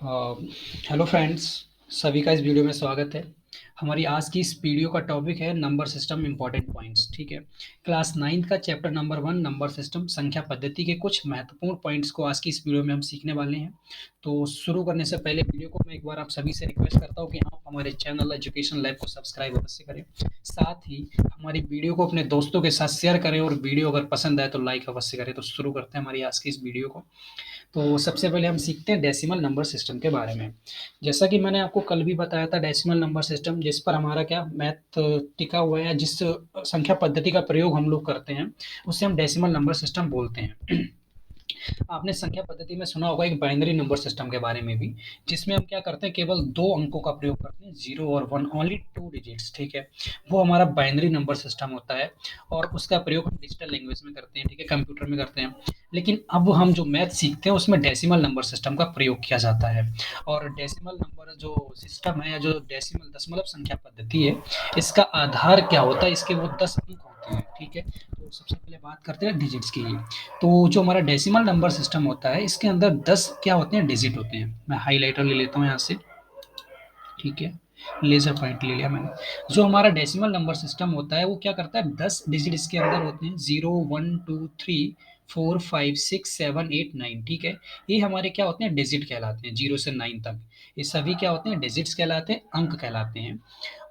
Hello friends, सभी का इस वीडियो में स्वागत है। हमारी आज की इस वीडियो का टॉपिक है नंबर सिस्टम इम्पोर्टेंट पॉइंट्स। ठीक है, क्लास नाइन्थ का चैप्टर नंबर 1 नंबर सिस्टम संख्या पद्धति के कुछ महत्वपूर्ण पॉइंट्स को आज की इस वीडियो में हम सीखने वाले हैं। तो शुरू करने से पहले वीडियो को मैं एक बार आप सभी से रिक्वेस्ट करता हूँ कि आप हमारे चैनल एजुकेशन लैब को सब्सक्राइब अवश्य करें। साथ ही हमारी वीडियो को अपने दोस्तों के साथ शेयर करें और वीडियो अगर पसंद आए तो लाइक अवश्य करें। तो शुरू करते हैं हमारी आज की इस वीडियो को। तो सबसे पहले हम सीखते हैं डेसिमल नंबर सिस्टम के बारे में। जैसा कि मैंने आपको कल भी बताया था, डेसिमल नंबर सिस्टम जिस पर हमारा क्या मैथ टिका हुआ है, जिस संख्या पद्धति का प्रयोग हम लोग करते हैं उसे हम डेसिमल नंबर सिस्टम बोलते हैं। आपने संख्या पद्धति में सुना होगा एक बाइनरी नंबर सिस्टम के बारे में भी, जिसमें हम क्या करते हैं, केवल दो अंकों का प्रयोग करते हैं, 0 और 1, ओनली 2 डिजिट्स। ठीक है, वो हमारा बाइनरी नंबर सिस्टम होता है और उसका प्रयोग हम डिजिटल लैंग्वेज में करते हैं। ठीक है, कंप्यूटर में करते हैं। लेकिन अब हम जो मैथ सीखते हैं उसमें डेसिमल नंबर सिस्टम का प्रयोग किया जाता है। और डेसिमल नंबर जो सिस्टम है या जो डेसिमल दशमलव संख्या पद्धति है, इसका आधार क्या होता है, इसके वो 10 अंक होते हैं। ठीक है, तो सबसे पहले बात करते हैं डिजिट्स की। तो जो हमारा डेसिमल नंबर सिस्टम होता है, इसके अंदर 10 क्या होते हैं, डिजिट होते हैं। मैं हाइलाइटर ले लेता हूँ यहाँ से। ठीक है, लेजर पॉइंट ले लिया मैंने। जो हमारा डेसिमल नंबर सिस्टम होता है वो क्या करता है, 10 डिजिट इसके अंदर होते हैं, 0 1 2 3 4 5 6 7 8 9। ठीक है, ये हमारे क्या होते हैं, डिजिट कहलाते हैं, 0 से 9 तक। ये सभी क्या होते हैं, डिजिट्स कहलाते हैं, अंक कहलाते हैं।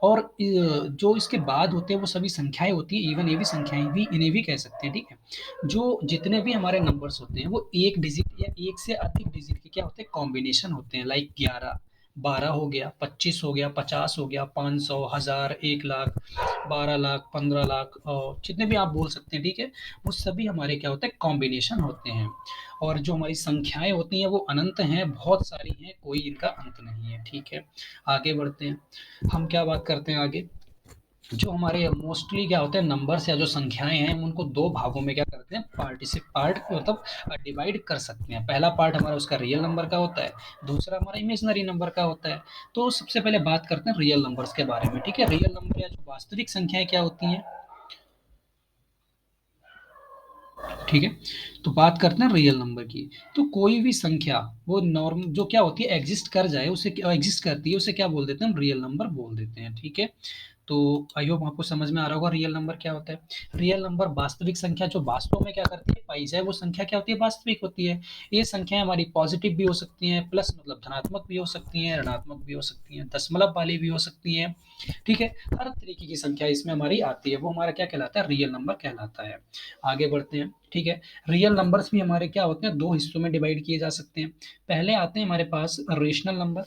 और जो इसके बाद होते हैं वो सभी संख्याएं होती हैं, इवन ये भी संख्याएं भी, इन्हें भी कह सकते हैं। ठीक है, जो जितने भी हमारे नंबर्स होते हैं वो एक डिजिट या एक से अधिक डिजिट के क्या होते हैं, कॉम्बिनेशन होते हैं। लाइक 11, 12 हो गया, 25 हो गया, 50 हो गया, 500, 1000, 1 लाख, 12 लाख, 15 लाख, और जितने भी आप बोल सकते हैं। ठीक है, वो सभी हमारे क्या होते हैं, कॉम्बिनेशन होते हैं। और जो हमारी संख्याएं होती हैं वो अनंत हैं, बहुत सारी हैं, कोई इनका अंत नहीं है। ठीक है, आगे बढ़ते हैं। हम क्या बात करते हैं आगे। जो हमारे मोस्टली क्या होते हैं, नंबर्स या जो संख्याएं हैं उनको दो भागों में क्या करते हैं, पार्टिसिप पार्ट मतलब डिवाइड कर सकते हैं। पहला पार्ट हमारा उसका रियल नंबर का होता है, दूसरा हमारा इमेजिनरी नंबर का होता है। तो सबसे पहले बात करते हैं रियल नंबर्स के बारे में। ठीक है, रियल नंबर या जो वास्तविक संख्याएं क्या होती हैं। ठीक है, तो बात करते हैं रियल नंबर की। तो कोई भी संख्या वो नॉर्म जो क्या होती है, एग्जिस्ट कर जाए, उसे एग्जिस्ट करती है, उसे क्या बोल देते हैं, हम रियल नंबर बोल देते हैं। ठीक है, तो आई होप आपको समझ में आ रहा होगा रियल नंबर क्या होता है। रियल नंबर वास्तविक संख्या जो वास्तव में क्या करती है, पाई जाए, वो संख्या क्या होती है, वास्तविक होती है। ये संख्याएं हमारी पॉजिटिव भी हो सकती हैं, प्लस मतलब धनात्मक भी हो सकती हैं, ऋणात्मक भी हो सकती हैं, दशमलव वाली भी हो सकती हैं। ठीक है, हर तरीके की संख्या इसमें हमारी आती है, वो हमारा क्या कहलाता है, रियल नंबर कहलाता है। आगे बढ़ते हैं। ठीक है, रियल नंबर्स भी हमारे क्या होते हैं, दो हिस्सों में डिवाइड किए जा सकते हैं। पहले आते हैं हमारे पास रेशनल नंबर।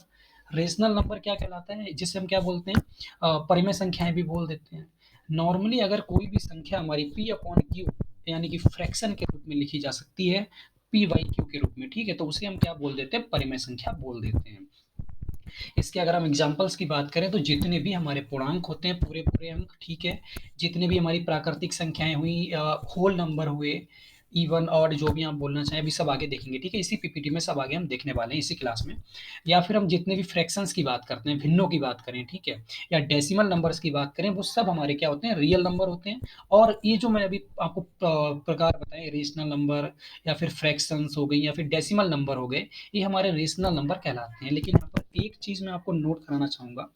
रेशनल नंबर क्या कहलाता है, जिसे हम क्या बोलते हैं, परिमेय संख्याएं भी बोल देते हैं। नॉर्मली अगर कोई भी संख्या हमारी पी अपॉन क्यू यानी कि फ्रैक्शन के रूप में लिखी जा सकती है, पी वाई क्यू के रूप में। ठीक है, तो उसे हम क्या बोल देते हैं, परिमेय संख्या बोल देते हैं। इसके अगर हम एग्जांपल्स की बात करें तो जितने भी हमारे पूर्णांक होते हैं, पूरे पूरे अंक। ठीक है, जितने भी हमारी प्राकृतिक संख्याएं हुई, होल नंबर हुए, इवन और जो भी आप बोलना चाहें, अभी सब आगे देखेंगे। ठीक है, इसी पीपीटी में सब आगे हम देखने वाले हैं इसी क्लास में। या फिर हम जितने भी फ्रैक्शंस की बात करते हैं, भिन्नों की बात करें, ठीक है, या डेसिमल नंबर्स की बात करें, वो सब हमारे क्या होते हैं, रियल नंबर होते हैं। और ये जो मैं अभी आपको प्रकार बताए, रेशनल नंबर या फिर फ्रैक्शंस हो गई या फिर डेसिमल नंबर हो गए, ये हमारे रेशनल नंबर कहलाते हैं। लेकिन यहाँ पर एक चीज मैं आपको नोट कराना चाहूंगा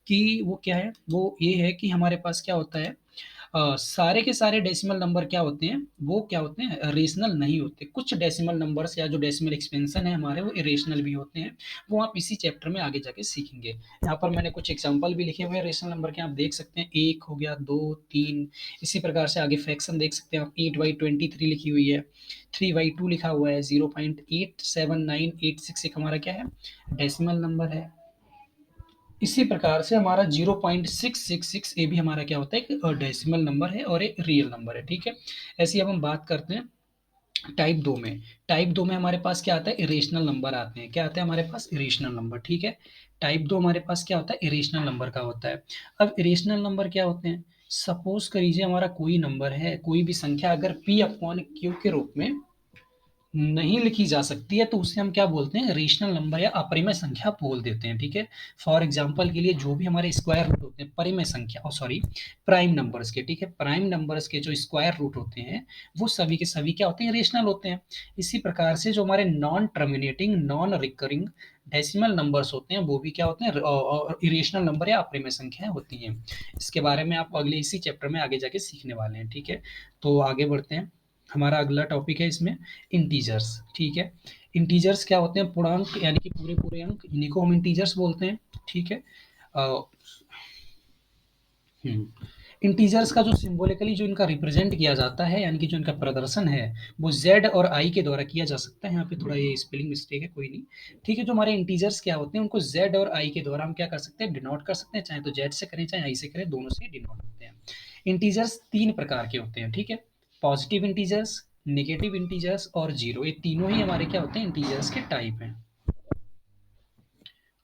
कि वो क्या है, वो ये है कि हमारे पास क्या होता है, सारे के सारे डेसिमल नंबर क्या होते हैं, वो क्या होते हैं, रेशनल नहीं होते। कुछ डेसिमल नंबर्स या जो डेसिमल एक्सपेंशन है हमारे, वो इरेशनल भी होते हैं। वो आप इसी चैप्टर में आगे जाके सीखेंगे। यहाँ पर मैंने कुछ एग्जांपल भी लिखे हुए हैं रेशनल नंबर के, आप देख सकते हैं। एक हो गया, दो, तीन, इसी प्रकार से आगे फ्रैक्शन देख सकते हैं आप। 8/23 लिखी हुई है, 3/2 लिखा हुआ है, 0.87986 एक हमारा क्या है, डेसिमल नंबर है। इसी प्रकार से हमारा 0.666 ये भी हमारा क्या होता है, एक डेसिमल नंबर है और एक रियल नंबर है। ठीक है, ऐसी अब हम बात करते हैं टाइप दो में। टाइप दो में हमारे पास क्या आता है, इरेशनल नंबर आते हैं। क्या आता है हमारे पास, इरेशनल नंबर। ठीक है, टाइप दो हमारे पास क्या होता है, इरेशनल नंबर का होता है। अब इरेशनल नंबर क्या होते हैं, सपोज करिए हमारा कोई नंबर है, कोई भी संख्या अगर पी अपॉन क्यू के रूप में नहीं लिखी जा सकती है तो उसे हम क्या बोलते हैं, रेशनल नंबर या अपरिमेय संख्या बोल देते हैं। ठीक है, फॉर एग्जांपल के लिए जो भी हमारे स्क्वायर रूट होते हैं परिमेय संख्या, सॉरी, प्राइम नंबर्स के, ठीक है, प्राइम नंबर्स के जो स्क्वायर रूट होते हैं वो सभी के सभी क्या होते हैं, रेशनल होते हैं। इसी प्रकार से जो हमारे non terminating non recurring decimal numbers होते हैं वो भी क्या होते हैं, इरेशनल नंबर या अपरिमेय संख्याएं होती हैं। इसके बारे में आप अगले इसी चैप्टर में आगे जाके सीखने वाले हैं। ठीक है, तो आगे बढ़ते हैं। हमारा अगला टॉपिक है इसमें इंटीजर्स। ठीक है, इंटीजर्स क्या होते हैं, पूर्णांक यानी कि पूरे पूरे अंक, इन्हीं को हम इंटीजर्स बोलते हैं। ठीक है, इंटीजर्स का जो सिंबॉलिकली जो इनका रिप्रेजेंट किया जाता है यानी कि जो इनका प्रदर्शन है वो जेड और आई के द्वारा किया जा सकता है। यहाँ पे थोड़ा ये स्पेलिंग मिस्टेक है, कोई नहीं। ठीक है, जो हमारे इंटीजर्स क्या होते हैं उनको जेड और आई के द्वारा हम क्या कर सकते हैं, डिनोट कर सकते हैं, चाहे तो जेड से करें चाहे आई से करें, दोनों से डिनोट होते हैं। इंटीजर्स तीन प्रकार के होते हैं। ठीक है, पॉजिटिव इंटीजर्स, नेगेटिव इंटीजर्स और जीरो, ये तीनों ही हमारे क्या होते हैं, इंटीजर्स के टाइप हैं।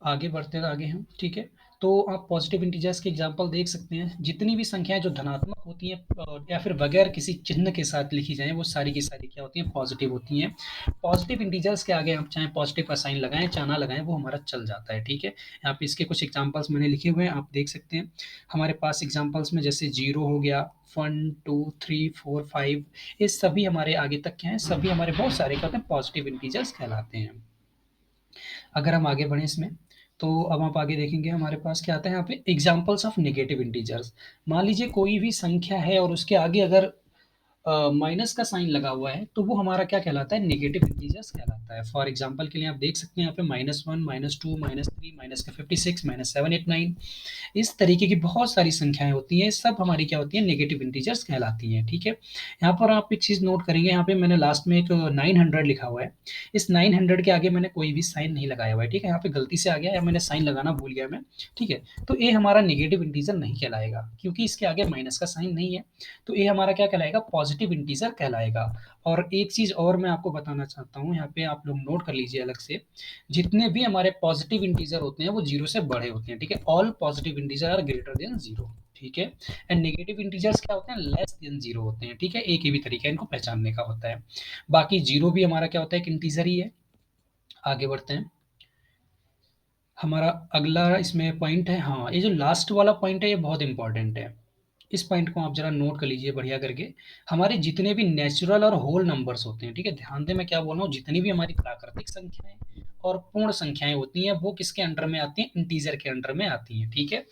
आगे बढ़ते हैं आगे हम। ठीक है, तो आप पॉजिटिव इंटीजर्स के एग्जांपल देख सकते हैं, जितनी भी संख्याएं जो धनात्मक होती हैं या फिर बगैर किसी चिन्ह के साथ लिखी जाएं वो सारी की सारी क्या होती हैं, पॉजिटिव होती हैं। पॉजिटिव इंटीजर्स के आगे आप चाहे पॉजिटिव का साइन लगाएं चाहे ना लगाएं वो हमारा चल जाता है। ठीक है, यहाँ पे इसके कुछ एग्जांपल्स मैंने लिखे हुए हैं, आप देख सकते हैं। हमारे पास एग्जांपल्स में जैसे जीरो हो गया, 1 2 3 4 5, ये सभी हमारे आगे तक क्या है, सभी हमारे बहुत सारे क्या होते हैं, पॉजिटिव इंटीजर्स कहलाते हैं। अगर हम आगे बढ़ें इसमें, तो अब आप आगे देखेंगे हमारे पास क्या आता है यहाँ पे, एग्जाम्पल्स ऑफ नेगेटिव इंटीजर्स। मान लीजिए कोई भी संख्या है और उसके आगे अगर माइनस का साइन लगा हुआ है तो वो हमारा क्या कहलाता है, नेगेटिव इंटीजर्स कहलाता है। फॉर एग्जांपल के लिए आप देख सकते हैं यहाँ पे -1 -2 -3 -56 -7 8 9, इस तरीके की बहुत सारी संख्याएं होती हैं, सब हमारी क्या होती हैं, नेगेटिव इंटीजर्स कहलाती हैं। ठीक है, यहाँ पर आप एक चीज नोट करेंगे, यहाँ पे मैंने लास्ट में एक 900 लिखा हुआ है, इस 900 के आगे मैंने कोई भी साइन नहीं लगाया हुआ है। ठीक है, यहाँ पे गलती से आ गया या मैंने साइन लगाना भूल गया मैं। ठीक है, तो ये हमारा नेगेटिव इंटीजर नहीं कहलाएगा क्योंकि इसके आगे माइनस का साइन नहीं है, तो ये हमारा क्या कहलाएगा, पॉजिटिव इंटीजर कहलाएगा। और एक चीज और मैं आपको बताना चाहता हूँ, यहाँ पे आप लोग नोट कर लीजिए अलग से, जितने भी हमारे पॉजिटिव इंटीजर होते हैं वो जीरो से बड़े होते हैं। ठीक है, all positive integer are greater than zero. ठीक है, एंड नेगेटिव इंटीजर्स क्या होते हैं, लेस देन जीरो होते हैं। ठीक है, एक ही भी तरीका है इनको पहचानने का होता है। बाकी जीरो भी हमारा क्या होता है, एक इंटीजर ही है। आगे बढ़ते हैं। हमारा अगला इसमें पॉइंट है, हाँ, ये जो लास्ट वाला पॉइंट है ये बहुत इंपॉर्टेंट है, इस पॉइंट को आप जरा नोट कर लीजिए बढ़िया करके। हमारे जितने भी नेचुरल और होल नंबर्स होते हैं, ठीक है, ध्यान दें मैं क्या बोल रहा हूँ, जितनी भी हमारी प्राकृतिक संख्याएं और पूर्ण संख्याएं होती हैं वो किसके अंडर में आती हैं, इंटीजर के अंडर में आती हैं। ठीक है,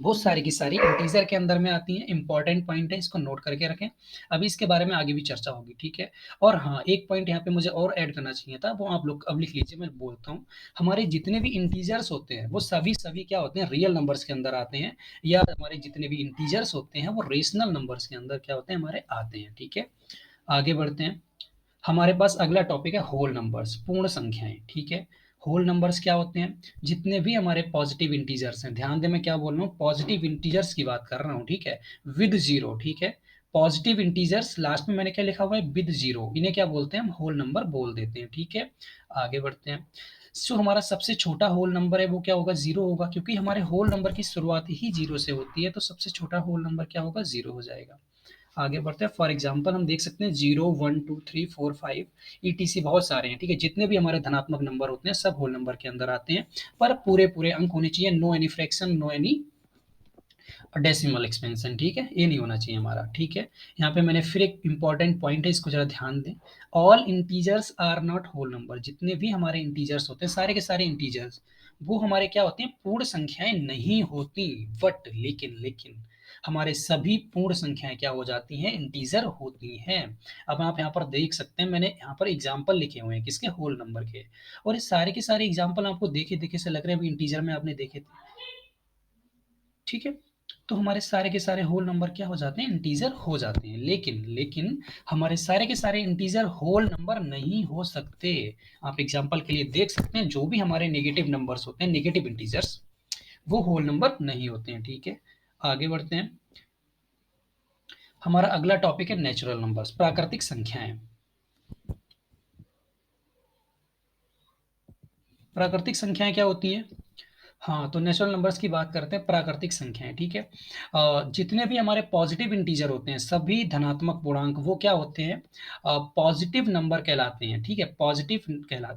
बहुत सारी की सारी इंटीजर के अंदर में आती हैं। इंपॉर्टेंट पॉइंट है, इसको नोट करके रखें, अभी इसके बारे में आगे भी चर्चा होगी। ठीक है, और हाँ, एक पॉइंट यहाँ पे मुझे और ऐड करना चाहिए था, वो आप लोग अब लिख लीजिए, मैं बोलता हूँ। हमारे जितने भी इंटीजर्स होते हैं वो सभी सभी क्या होते हैं, रियल नंबर्स के अंदर आते हैं, या हमारे जितने भी इंटीजर्स होते हैं वो रेशनल नंबर्स के अंदर क्या होते हैं, हमारे आते हैं। ठीक है, आगे बढ़ते हैं। हमारे पास अगला टॉपिक है होल नंबर्स, पूर्ण संख्याएं। ठीक है, होल नंबर्स क्या होते हैं, जितने भी हमारे पॉजिटिव इंटीजर्स हैं, ध्यान दें मैं क्या बोल रहा हूँ, पॉजिटिव इंटीजर्स की बात कर रहा हूँ। ठीक है, विद जीरो। ठीक है, पॉजिटिव इंटीजर्स लास्ट में मैंने क्या लिखा हुआ है, विद जीरो, इन्हें क्या बोलते हैं, हम होल नंबर बोल देते हैं। ठीक है, आगे बढ़ते हैं। जो हमारा सबसे छोटा होल नंबर है वो क्या होगा, जीरो होगा, क्योंकि हमारे होल नंबर की शुरुआत ही जीरो से होती है, तो सबसे छोटा होल नंबर क्या होगा, जीरो हो जाएगा। आगे बढ़ते हैं। फॉर एग्जाम्पल हम देख सकते हैं 0 1 2 3 4 5 ईटीसी बहुत सारे हैं। ठीक है, जितने भी हमारे धनात्मक नंबर होते हैं सब होल नंबर के अंदर आते हैं, पर पूरे पूरे अंक होने चाहिए, no any fraction, no any decimal expansion. ठीक है, ये नहीं होना चाहिए हमारा। ठीक है, यहाँ पे मैंने फिर एक इंपॉर्टेंट पॉइंट है, इसको जरा ध्यान दें। All integers are not whole number, जितने भी हमारे इंटीजर्स होते हैं सारे के सारे इंटीजर्स वो हमारे क्या होते हैं, पूर्ण संख्याएं नहीं होती, बट लेकिन लेकिन हमारे सभी पूर्ण संख्याएं क्या हो जाती हैं, इंटीजर होती हैं। अब आप यहाँ पर देख सकते हैं, मैंने यहाँ पर एग्जाम्पल लिखे हुए हैं किसके, होल नंबर के, और ये सारे के सारे एग्जाम्पल आपको देखे देखे से लग रहे हैं अभी इंटीजर में आपने देखे थे। ठीक है, तो हमारे सारे के सारे होल नंबर क्या हो जाते हैं, इंटीजर हो जाते हैं, लेकिन लेकिन हमारे सारे के सारे इंटीजर होल नंबर नहीं हो सकते। आप एग्जांपल के लिए देख सकते हैं, जो भी हमारे नेगेटिव नंबर्स होते हैं, नेगेटिव इंटीजर्स, वो होल नंबर नहीं होते हैं। ठीक है, आगे बढ़ते हैं। हमारा अगला टॉपिक है नेचुरल नंबर्स, प्राकृतिक संख्याएं। प्राकृतिक संख्याएं क्या होती हैं, हाँ, तो नेचुरल नंबर्स की बात करते हैं, प्राकृतिक संख्याएँ, ठीक है? जितने भी हमारे पॉज़िटिव इंटीजर होते हैं, सभी धनात्मक पूर्णांक वो क्या होते हैं? पॉज़िटिव नंबर कहलाते हैं, ठीक है? पॉज़िटिव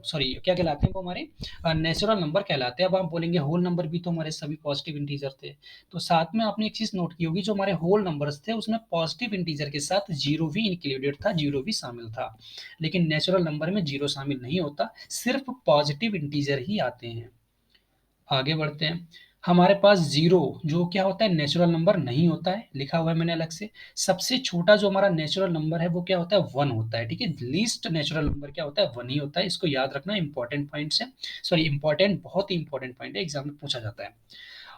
सॉरी क्या कहलाते हैं वो हमारे? नेचुरल नंबर कहलाते हैं। अब आप बोलेंगे होल नंबर भी तो हमारे सभी पॉज़िटिव इंटीजर थे। तो साथ में आपने एक चीज़ नोट की होगी, जो हमारे होल नंबर्स थे उसमें पॉज़िटिव इंटीजर के साथ 0 भी इंक्लूडेड था, 0 भी शामिल था। लेकिन नेचुरल नंबर में 0 शामिल नहीं होता, सिर्फ़ पॉज़िटिव इंटीजर ही आते हैं। आगे बढ़ते हैं। हमारे पास 0 जो क्या होता है? नेचुरल नंबर नहीं होता है, लिखा हुआ है मैंने अलग से। सबसे छोटा जो हमारा नेचुरल नंबर है वो क्या होता है? 1 होता है, ठीक है? लीस्ट नेचुरल नंबर क्या होता है? 1 ही होता है। इसको याद रखना, इम्पोर्टेंट पॉइंट्स है। सॉरी इम्पोर्टेंट, बहुत ही इम्पोर्टेंट पॉइंट है, एग्ज़ाम में पूछा जाता है।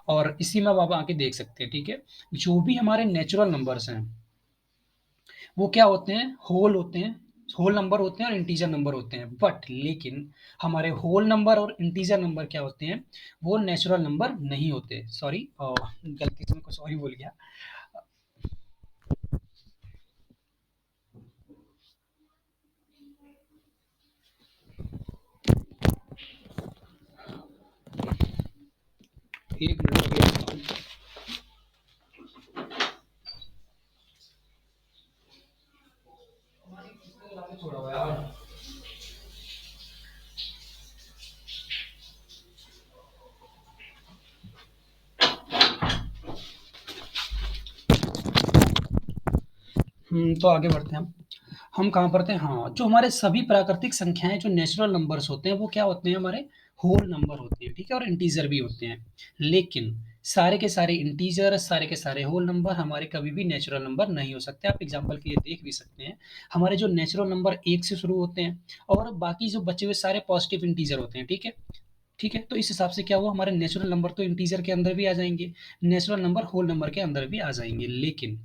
और इसी में अब आप आगे देख सकते हैं, ठीक है? जो भी हमारे नेचुरल नंबर्स हैं वो क्या होते हैं? होल होते हैं, होल नंबर होते हैं और इंटीजर नंबर होते हैं। बट लेकिन हमारे होल नंबर और इंटीजर नंबर क्या होते हैं? वो नेचुरल नंबर नहीं होते। सॉरी गलती से मैं कुछ और ही बोल गया। एक मिनट अभी आता हूँ। छोड़ा हुआ यार। तो आगे बढ़ते हैं हम कहाँ पर थे? हाँ, जो हमारे सभी प्राकृतिक संख्याएँ जो नेचुरल नंबर्स होते हैं, वो क्या होते हैं? हमारे होल नंबर होते हैं, ठीक है? और इंटीजर भी होते हैं। लेकिन सारे के सारे इंटीजर, सारे के सारे होल नंबर हमारे कभी भी नेचुरल नंबर नहीं हो सकते। आप एग्ज़ाम्पल के लिए देख भी सकते हैं। हमारे जो नेचुरल नंबर 1 से शुरू होते हैं और बाकी जो बचे हुए सारे पॉज़िटिव इंटीजर होते हैं, ठीक है? ठीक है? तो इस हिसाब से क्या हुआ? हमारे नेचुरल नंबर तो इंटीजर के अंदर भी आ जाएँगे, नेचुरल नंबर होल नंबर के अंदर भी आ जाएँगे। लेकिन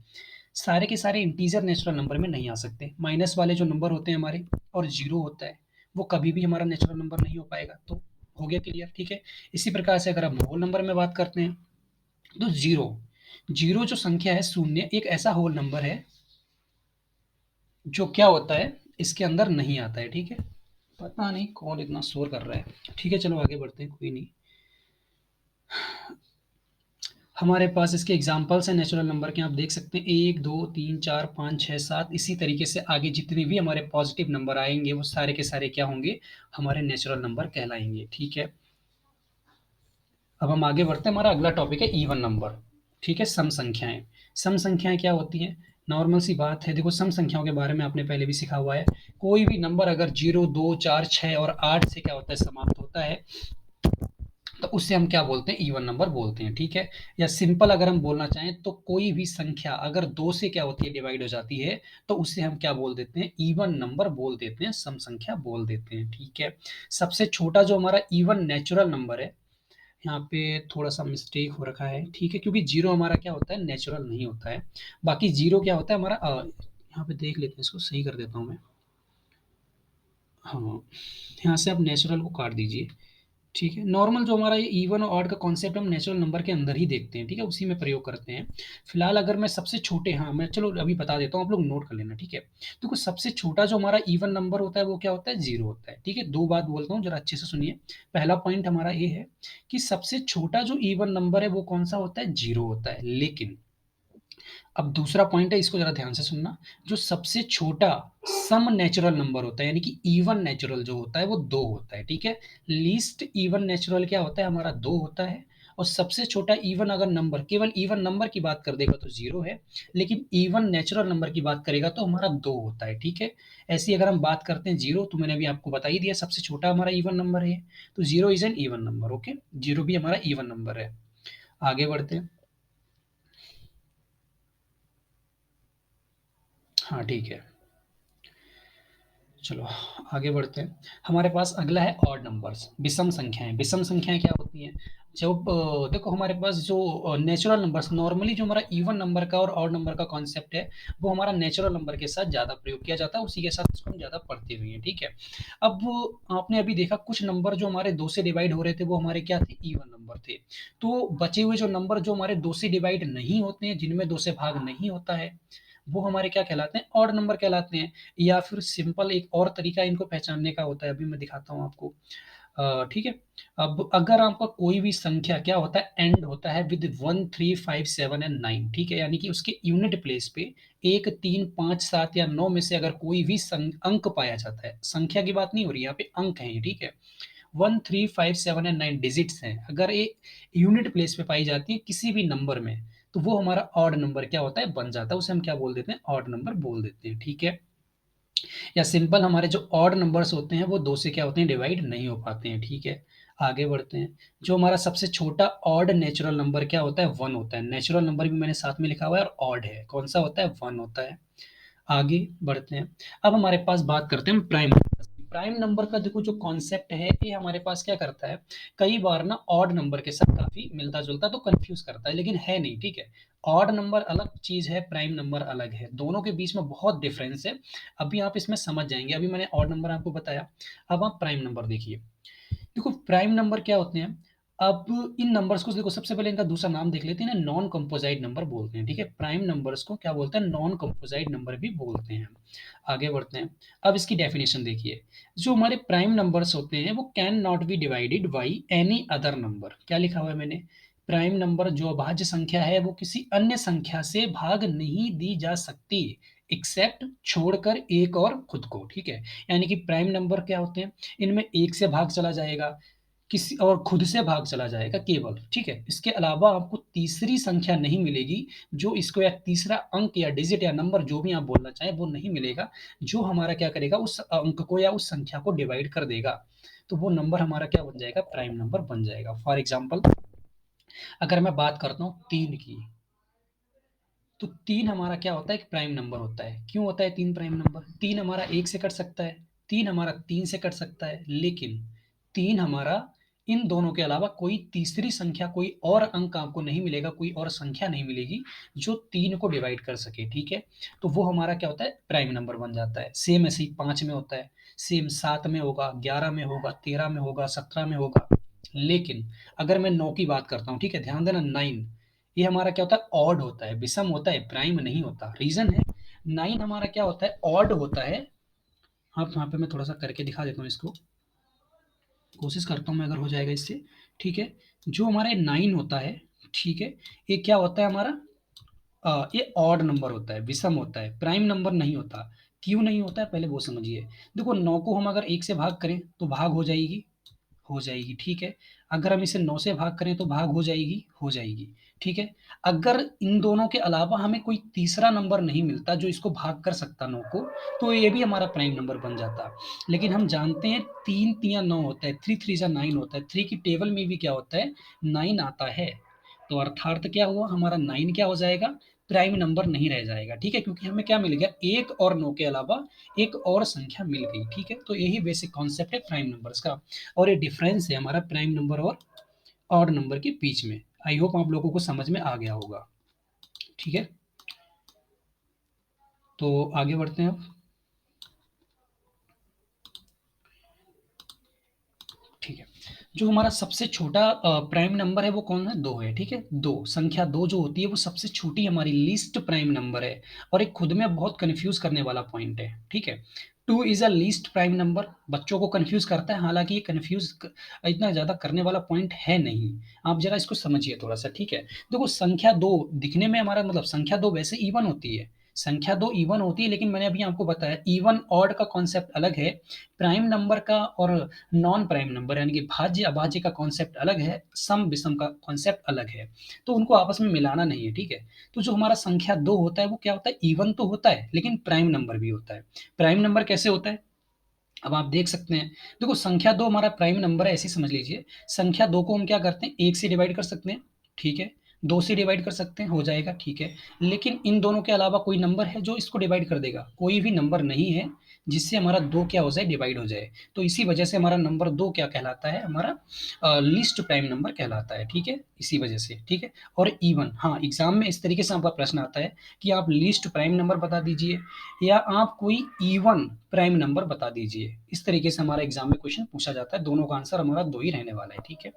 सारे के सारे इंटीजर नेचुरल नंबर में नहीं आ सकते। माइनस वाले जो नंबर होते हैं हमारे और 0 होता है, वो कभी भी हमारा नेचुरल नंबर नहीं हो पाएगा। तो हो गया क्लियर, ठीक है? इसी प्रकार से अगर हम होल नंबर में बात करते हैं, तो 0, 0 जो संख्या है, शून्य एक ऐसा होल नंबर है, जो क्या होता है? इसके अंदर नहीं आता है, ठीक है? पता नहीं कौन इतना शोर कर रहा है। ठीक है, चलो आगे बढ़ते हैं, कोई नहीं। हमारे पास इसके एग्जाम्पल्स हैं नेचुरल नंबर के, आप देख सकते हैं 1, 2, 3, 4, 5, 6, 7। इसी तरीके से आगे जितने भी हमारे पॉजिटिव नंबर आएंगे वो सारे के सारे क्या होंगे? हमारे नेचुरल नंबर कहलाएंगे, ठीक है? अब हम आगे बढ़ते हैं, हमारा अगला टॉपिक है इवन नंबर, ठीक है? सम संख्याएं। सम संख्याएं क्या होती हैं? नॉर्मल सी बात है, देखो सम संख्याओं के बारे में आपने पहले भी सीखा हुआ है। कोई भी नंबर अगर 0, 2, 4, 6 और 8 से क्या होता है? समाप्त होता है, तो उससे हम क्या बोलते हैं? इवन नंबर बोलते हैं, ठीक है? या सिंपल अगर हम बोलना चाहें तो कोई भी संख्या अगर 2 से क्या होती है? डिवाइड हो जाती है, तो उससे हम क्या बोल देते हैं? इवन नंबर बोल देते हैं, सम संख्या बोल देते हैं, ठीक है? सबसे छोटा जो हमारा इवन नेचुरल नंबर है, यहाँ पे थोड़ा-सा मिस्टेक हो रखा है, ठीक है? क्योंकि 0 हमारा क्या होता है? नेचुरल नहीं होता है। बाकी 0 क्या होता है हमारा? यहाँ पे देख लेते हैं, इसको सही कर देता हूँ मैं। हाँ, यहाँ से आप नेचुरल को काट दीजिए। ठीक है, नॉर्मल जो हमारा ये इवन और ऑड का कॉन्सेप्ट हम नेचुरल नंबर के अंदर ही देखते हैं, ठीक है? उसी में प्रयोग करते हैं। फिलहाल अगर मैं सबसे छोटे, हाँ, मैं चलो अभी बता देता हूँ, आप लोग नोट कर लेना, ठीक है? देखो सबसे छोटा जो हमारा इवन नंबर होता है वो क्या होता है? 0 होता है, ठीक है? 2 बात बोलता हूँ, ज़रा अच्छे से सुनिए। पहला पॉइंट हमारा ये है कि सबसे छोटा जो इवन नंबर है वो कौन-सा होता है? 0 होता है। लेकिन अब दूसरा पॉइंट है, इसको ज़रा ध्यान से सुनना। जो सबसे छोटा सम नेचुरल नंबर होता है, यानी कि इवन नेचुरल जो होता है वो 2 होता है, ठीक है? लीस्ट इवन नेचुरल क्या होता है? हमारा 2 होता है। और सबसे छोटा इवन अगर नंबर, केवल इवन नंबर की बात कर देगा तो 0 है, लेकिन इवन नेचुरल नंबर की बात करेगा तो हमारा 2 होता है, ठीक है? ऐसे ही अगर हम बात करते हैं 0, तो मैंने अभी आपको बता ही दिया सबसे छोटा हमारा इवन नंबर है, तो 0 is an even number, okay? 0 भी हमारा इवन नंबर है। आगे बढ़ते हैं। हाँ, ठीक है। चलो आगे बढ़ते हैं। हमारे पास अगला है ऑड नंबर्स, विषम संख्याएँ। विषम संख्याएँ क्या होती हैं? जब देखो हमारे पास जो नेचुरल नंबर्स, नॉर्मली जो हमारा इवन नंबर का और ऑड नंबर का कॉन्सेप्ट है, वो हमारा नेचुरल नंबर के साथ ज़्यादा प्रयोग किया जाता है, उसी के साथ इसको हम ज़्यादा पढ़ते भी हैं, ठीक है? अब आपने अभी देखा कुछ नंबर जो हमारे 2 से डिवाइड हो रहे थे, वो हमारे क्या थे? इवन नंबर थे। तो बचे हुए जो नंबर जो हमारे 2 से डिवाइड नहीं होते हैं, जिनमें 2 से भाग नहीं होता है, वो हमारे क्या कहलाते हैं? ऑड नंबर कहलाते हैं। या फिर सिंपल एक और तरीका इनको पहचानने का होता है, अभी मैं दिखाता हूँ आपको। ठीक है? अब अगर आपका कोई भी संख्या क्या होता है, एंड होता है विद 1, 3, 5, 7 एंड 9, ठीक है, यानी कि उसके यूनिट प्लेस पे 1, 3, 5, 7 या 9 में से अगर कोई भी अंक पाया जाता है, संख्या की बात नहीं हो रही यहाँ पे, अंक है, ठीक है, 1, 3, 5, 7 एंड 9 डिजिट्स हैं, अगर ये यूनिट प्लेस पे पाई जाती है किसी भी नंबर में, तो वो हमारा ऑड नंबर क्या होता है, बन जाता है, उसे हम क्या बोल देते हैं, ऑड नंबर बोल देते हैं, ठीक है। या सिंपल हमारे जो ऑड नंबर्स होते हैं वो दो से क्या होते हैं, डिवाइड नहीं हो पाते हैं, ठीक है। आगे बढ़ते हैं। जो हमारा सबसे छोटा ऑड नेचुरल नंबर क्या होता है, वन होता है, नेचुरल नंबर भी मैंने साथ में लिखा हुआ है, और ऑड है, कौन सा होता है, वन होता है। आगे बढ़ते हैं। अब हमारे पास बात करते हैं प्राइम नंबर। प्राइम नंबर का देखो जो कॉन्सेप्ट है, ये हमारे पास क्या करता है, कई बार ना ऑड नंबर के साथ काफी मिलता जुलता तो कंफ्यूज करता है, लेकिन है नहीं, ठीक है। ऑड नंबर अलग चीज है, प्राइम नंबर अलग है, दोनों के बीच में बहुत डिफरेंस है। अभी आप इसमें समझ जाएंगे, अभी मैंने ऑड नंबर आपको बताया, अब आप प्राइम नंबर देखिए। देखो प्राइम नंबर क्या होते हैं, अब इन नंबर्स को देखो, सबसे पहले इनका दूसरा नाम देख लेते हैं ना, नॉन कंपोजाइट नंबर बोलते हैं, ठीक है। प्राइम नंबर्स को क्या बोलते हैं, नॉन कंपोजाइट नंबर भी बोलते हैं। आगे बढ़ते हैं। अब इसकी डेफिनेशन देखिए। जो हमारे प्राइम नंबर्स होते हैं वो can not be divided by any other number, क्या लिखा हुआ है मैंने, प्राइम नंबर जो अभाज्य संख्या है वो किसी अन्य संख्या से भाग नहीं दी जा सकती, एक्सेप्ट छोड़कर एक और खुद को, ठीक है। यानी कि प्राइम नंबर क्या होते हैं, इनमें एक से भाग चला जाएगा, किसी और खुद से भाग चला जाएगा केवल, ठीक है। इसके अलावा आपको तीसरी संख्या नहीं मिलेगी जो इसको, या तीसरा अंक या डिजिट या नंबर जो भी आप बोलना चाहें वो नहीं मिलेगा, जो हमारा क्या करेगा, उस अंक को या उस संख्या को डिवाइड कर देगा, तो वो नंबर हमारा क्या बन जाएगा, प्राइम नंबर बन जाएगा। फॉर एग्जाम्पल अगर मैं बात करता हूँ तीन की, तो तीन हमारा क्या होता है, एक प्राइम नंबर होता है। क्यों होता है तीन प्राइम नंबर, तीन हमारा एक से कट सकता है, तीन हमारा तीन से कट सकता है, लेकिन तीन हमारा इन दोनों के अलावा कोई तीसरी संख्या, कोई और अंक आपको नहीं मिलेगा, कोई और संख्या नहीं मिलेगी जो तीन को डिवाइड कर सके, ठीक है। तो वो हमारा क्या होता है, प्राइम नंबर बन जाता है। सेम ऐसे ही पांच में होता है, सेम सात में होगा, 11 में होगा, 13 में होगा, 17 में होगा। लेकिन अगर मैं नौ की बात करता हूँ, ठीक है, ध्यान देना, नाइन, ये हमारा क्या होता है, ऑड होता है, विषम होता है, प्राइम नहीं होता। रीजन है, नाइन हमारा क्या होता है, ऑड होता है। हाँ, यहाँ पे मैं थोड़ा सा करके दिखा देता हूँ इसको, कोशिश करता हूँ मैं, अगर हो जाएगा इससे, ठीक है। जो हमारा नाइन होता है, ठीक है, ये क्या होता है हमारा, ये ऑड नंबर होता है, विषम होता है, प्राइम नंबर नहीं होता। क्यों नहीं होता है पहले वो समझिए। देखो नौ को हम अगर एक से भाग करें तो भाग हो जाएगी, हो जाएगी, ठीक है। अगर हम इसे 9 से भाग करें तो भाग हो जाएगी, हो जाएगी, ठीक है। अगर इन दोनों के अलावा हमें कोई तीसरा नंबर नहीं मिलता जो इसको भाग कर सकता 9 को, तो ये भी हमारा प्राइम नंबर बन जाता। लेकिन हम जानते हैं तीन तिया 9 होता है, थ्री थ्री जा 9 होता है, थ्री की टेबल में भी क्या होता है, 9 आता है। तो अर्थात क्या हुआ, हमारा 9 क्या हो जाएगा, प्राइम नंबर नहीं रह जाएगा, ठीक है, क्योंकि हमें क्या मिल गया, एक और 9 के अलावा एक और संख्या मिल गई, ठीक है। तो यही बेसिक कॉन्सेप्ट है प्राइम नंबर्स का, और ये डिफरेंस है हमारा प्राइम नंबर और ऑड नंबर के बीच में। आई होप आप लोगों को समझ में आ गया होगा, ठीक है। तो आगे बढ़ते हैं अब, ठीक है। जो हमारा सबसे छोटा प्राइम नंबर है वो कौन है, दो है, ठीक है। दो, संख्या दो जो होती है वो सबसे छोटी हमारी लीस्ट प्राइम नंबर है, और एक खुद में बहुत कंफ्यूज करने वाला पॉइंट है, ठीक है। Two is a least prime number, बच्चों को कंफ्यूज करता है, हालांकि ये कंफ्यूज इतना ज्यादा करने वाला पॉइंट है नहीं। आप जरा इसको समझिए थोड़ा सा, ठीक है। देखो संख्या दो दिखने में हमारा मतलब, संख्या दो वैसे इवन होती है, संख्या दो इवन होती है, लेकिन मैंने अभी आपको बताया इवन ऑड का कॉन्सेप्ट अलग है, प्राइम नंबर का और नॉन प्राइम नंबर यानी कि भाज्य अभाज्य का कॉन्सेप्ट अलग है, सम विषम का कॉन्सेप्ट अलग है, तो उनको आपस में मिलाना नहीं है, ठीक है। तो जो हमारा संख्या दो होता है वो क्या होता है, इवन तो होता है लेकिन प्राइम नंबर भी होता है। प्राइम नंबर कैसे होता है, अब आप देख सकते हैं। देखो संख्या दो हमारा प्राइम नंबर है, ऐसे समझ लीजिए, संख्या दो को हम क्या करते हैं, एक से डिवाइड कर सकते हैं, ठीक है, दो से डिवाइड कर सकते हैं, हो जाएगा, ठीक है। लेकिन इन दोनों के अलावा कोई नंबर है जो इसको डिवाइड कर देगा, कोई भी नंबर नहीं है जिससे हमारा दो क्या हो जाए, डिवाइड हो जाए। तो इसी वजह से हमारा नंबर दो क्या कहलाता है, हमारा लिस्ट प्राइम नंबर कहलाता है, ठीक है, इसी वजह से, ठीक है। और इवन, हाँ, एग्जाम में इस तरीके से आपका प्रश्न आता है कि आप लिस्ट प्राइम नंबर बता दीजिए या आप कोई इवन प्राइम नंबर बता दीजिए, इस तरीके से हमारा एग्जाम में क्वेश्चन पूछा जाता है, दोनों का आंसर हमारा दो ही रहने वाला है, ठीक है।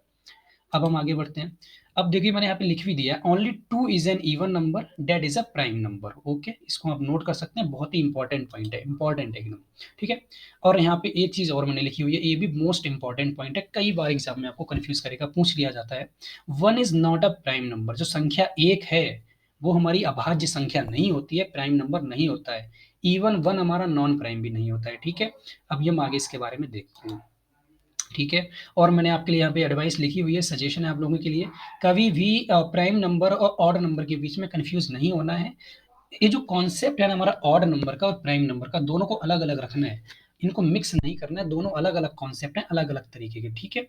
अब हम आगे बढ़ते हैं। अब देखिए मैंने यहाँ पे लिख भी दिया है, only 2 is an even number that is a prime number. Okay, इसको आप नोट कर सकते हैं, बहुत ही इंपॉर्टेंट पॉइंट है, इंपॉर्टेंट है एकदम। ठीक है, और यहाँ पे एक चीज और मैंने लिखी हुई है, ये भी मोस्ट इंपॉर्टेंट पॉइंट है, कई बार एग्जाम में आपको कंफ्यूज करेगा, पूछ लिया जाता है। One is not a prime number, जो संख्या एक है वो हमारी अभाज्य संख्या नहीं होती है, प्राइम नंबर नहीं होता है। इवन वन हमारा नॉन प्राइम भी नहीं होता है। ठीक है, अब हम आगे इसके बारे में देखते हैं। ठीक है, और मैंने आपके लिए यहाँ पे एडवाइस लिखी हुई है, सजेशन है आप लोगों के लिए, कभी भी प्राइम नंबर और ऑड नंबर के बीच में कंफ्यूज नहीं होना है। ये जो कॉन्सेप्ट है ना हमारा ऑड नंबर का और प्राइम नंबर का, दोनों को अलग अलग रखना है, इनको मिक्स नहीं करना है, दोनों अलग अलग कॉन्सेप्ट हैं, अलग अलग तरीके के। ठीक है,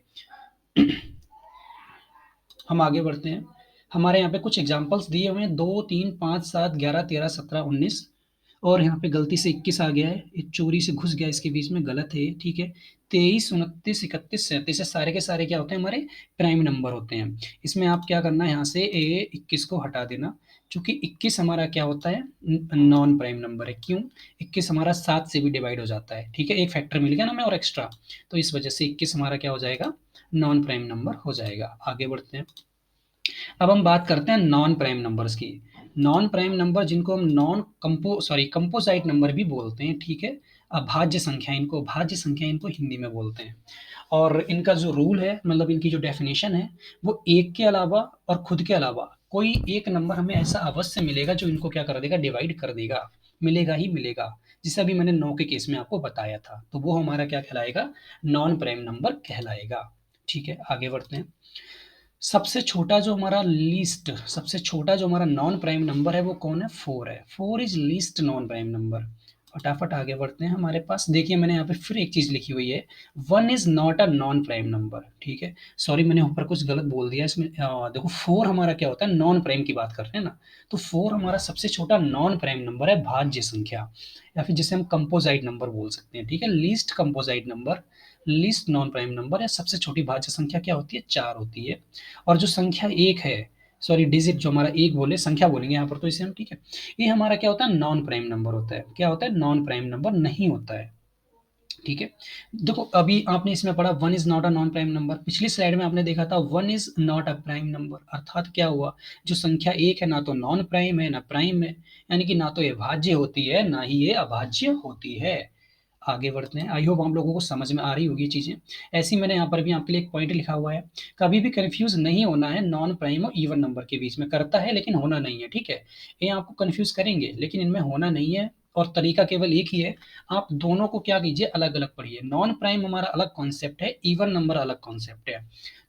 हम आगे बढ़ते हैं। हमारे यहाँ पे कुछ एग्जांपल्स दिए हुए हैं, 2, 3, 5, 7, 11, 13, 17, 19, और यहाँ पे गलती से 21 आ गया है, ये चोरी से घुस गया इसके बीच में, गलत है ये। ठीक है, 23, 29, 31, 37 सारे के सारे क्या होते हैं, हमारे प्राइम नंबर होते हैं। इसमें आप क्या करना है, यहाँ से 21 को हटा देना, क्योंकि 21 हमारा क्या होता है, नॉन प्राइम नंबर है। क्यों, 21 हमारा 7 से भी डिवाइड हो जाता है। ठीक है, एक फैक्टर मिल गया ना हमें और एक्स्ट्रा, तो इस वजह से 21 हमारा क्या हो जाएगा, नॉन प्राइम नंबर हो जाएगा। आगे बढ़ते हैं। अब हम बात करते हैं नॉन प्राइम नंबर्स की। नॉन प्राइम नंबर जिनको हम नॉन कंपोजाइट नंबर भी बोलते हैं। ठीक है, अभाज्य संख्या, इनको भाज्य संख्या इनको हिंदी में बोलते हैं। और इनका जो रूल है, मतलब इनकी जो डेफिनेशन है, वो एक के अलावा और खुद के अलावा कोई एक नंबर हमें ऐसा अवश्य मिलेगा जो इनको क्या कर देगा, डिवाइड कर देगा, मिलेगा ही मिलेगा। जैसे अभी मैंने 9 के केस में आपको बताया था, तो वो हमारा क्या कहलाएगा, नॉन प्राइम नंबर कहलाएगा। ठीक है, आगे बढ़ते हैं। सबसे छोटा जो हमारा नॉन प्राइम नंबर है वो कौन है, 4 है। 4 is least non prime number. फटाफट आगे बढ़ते हैं। हमारे पास देखिए मैंने यहाँ पे फिर एक चीज लिखी हुई है, 1 is not a non prime number. ठीक है, सॉरी मैंने ऊपर कुछ गलत बोल दिया इसमें, देखो 4 हमारा क्या होता है, नॉन प्राइम की बात कर रहे हैं ना, तो 4 हमारा सबसे छोटा नॉन प्राइम नंबर है, भाज्य संख्या, या फिर जिसे हम कंपोजाइट नंबर बोल सकते हैं। ठीक है, least composite number, least non prime number, या सबसे छोटी भाज्य संख्या क्या होती है, 4 होती है। और जो संख्या एक है, सॉरी डिजिट जो हमारा एक बोले, संख्या बोलेंगे यहाँ पर तो इसे हम, ठीक है, ये हमारा क्या होता है, नॉन प्राइम नंबर होता है। क्या होता है, नॉन प्राइम नंबर नहीं होता है। ठीक है, देखो अभी आपने इसमें पढ़ा one is not a non prime number, पिछली स्लाइड में आपने देखा था one is not a prime number, अर्थात क्या हुआ, जो संख्या एक है ना तो नॉन प्राइम है ना प्राइम है, यानी कि ना तो ये भाज्य होती है ना ही ये अभाज्य होती है। आगे बढ़ते हैं। आई होप आप लोगों को समझ में आ रही होगी चीजें। ऐसी मैंने यहाँ पर भी आपके लिए एक पॉइंट लिखा हुआ है, कभी भी कंफ्यूज नहीं होना है नॉन प्राइम और इवन नंबर के बीच में, करता है लेकिन होना नहीं है। ठीक है, ये आपको कंफ्यूज करेंगे लेकिन इनमें होना नहीं है, और तरीका केवल एक ही है, आप दोनों को क्या कीजिए, अलग अलग पढ़िए। नॉन प्राइम हमारा अलग कॉन्सेप्ट है, इवन नंबर अलग कॉन्सेप्ट है,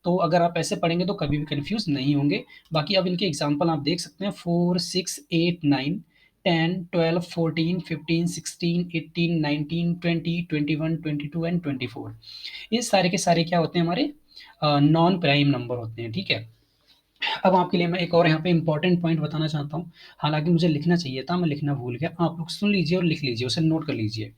तो अगर आप ऐसे पढ़ेंगे तो कभी भी कंफ्यूज नहीं होंगे। बाकी अब इनके एग्जाम्पल आप देख सकते हैं, 4, 6, 8, 9, 10, 12, 14, 15, 16, 18, 19, 20, 21, 22 एंड 24, ये सारे के सारे क्या होते हैं, हमारे नॉन प्राइम नंबर होते हैं। ठीक है, अब आपके लिए मैं एक और यहाँ पे इंपॉर्टेंट पॉइंट बताना चाहता हूँ, हालांकि मुझे लिखना चाहिए था, मैं लिखना भूल गया, आप लोग सुन लीजिए और लिख लीजिए, उसे नोट कर लीजिए।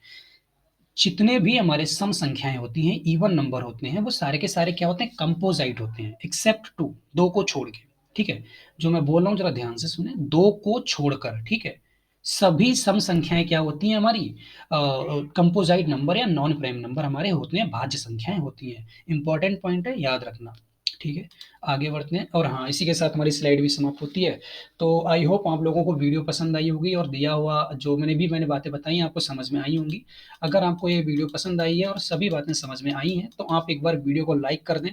जितने भी हमारे सम संख्याएं होती हैं, इवन नंबर होते हैं, वो सारे के सारे क्या होते हैं, कंपोजाइट होते हैं, एक्सेप्ट टू, दो को छोड़ के। ठीक है, जो मैं बोल रहा हूँ जरा ध्यान से सुने, दो को छोड़कर। ठीक है, सभी सम संख्याएं क्या होती हैं, हमारी कंपोजाइट नंबर या नॉन प्राइम नंबर हमारे होते हैं, भाज्य संख्याएं होती हैं। इंपॉर्टेंट पॉइंट है, याद रखना। ठीक है, आगे बढ़ते हैं। और हाँ, इसी के साथ हमारी स्लाइड भी समाप्त होती है। तो आई होप आप लोगों को वीडियो पसंद आई होगी, और दिया हुआ जो मैंने बातें बताई आपको समझ में आई होंगी। अगर आपको ये वीडियो पसंद आई है और सभी बातें समझ में आई हैं, तो आप एक बार वीडियो को लाइक कर दें।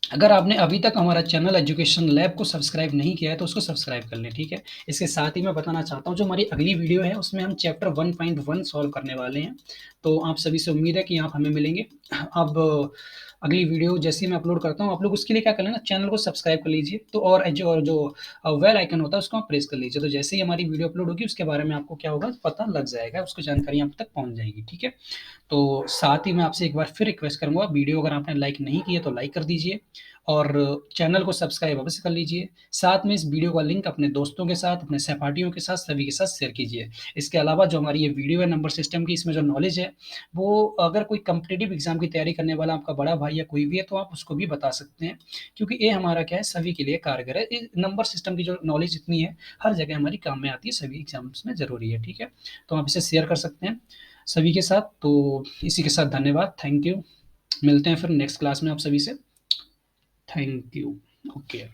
अगर आपने अभी तक हमारा चैनल एजुकेशन लैब को सब्सक्राइब नहीं किया है तो उसको सब्सक्राइब कर लें। ठीक है, इसके साथ ही मैं बताना चाहता हूँ, जो हमारी अगली वीडियो है उसमें हम चैप्टर 1.1 सॉल्व करने वाले हैं, तो आप सभी से उम्मीद है कि आप हमें मिलेंगे। अब अगली वीडियो जैसे ही मैं अपलोड करता हूँ, आप लोग उसके लिए क्या कर लेना, चैनल को सब्सक्राइब कर लीजिए, तो और जो वेल आइकन होता है उसको आप प्रेस कर लीजिए, तो जैसे ही हमारी वीडियो अपलोड होगी उसके बारे में आपको क्या होगा, पता लग जाएगा, उसको जानकारी आप तक पहुंच जाएगी। ठीक है, तो साथ ही मैं आपसे एक बार फिर रिक्वेस्ट करूंगा, वीडियो अगर आपने लाइक नहीं किया तो लाइक कर दीजिए, और चैनल को सब्सक्राइब अवश्य कर लीजिए। साथ में इस वीडियो का लिंक अपने दोस्तों के साथ, अपने सहपाठियों के साथ, सभी के साथ शेयर कीजिए। इसके अलावा जो हमारी ये वीडियो है नंबर सिस्टम की, इसमें जो नॉलेज है, वो अगर कोई कम्पिटेटिव एग्जाम की तैयारी करने वाला आपका बड़ा भाई या कोई भी है तो आप उसको भी बता सकते हैं, क्योंकि ये हमारा क्या है, सभी के लिए कारगर है। नंबर सिस्टम की जो नॉलेज इतनी है, हर जगह हमारी काम में आती है, सभी एग्जाम्स में जरूरी है। ठीक है, तो आप इसे शेयर कर सकते हैं सभी के साथ। तो इसी के साथ धन्यवाद, थैंक यू। मिलते हैं फिर नेक्स्ट क्लास में आप सभी से। Thank you. ओके।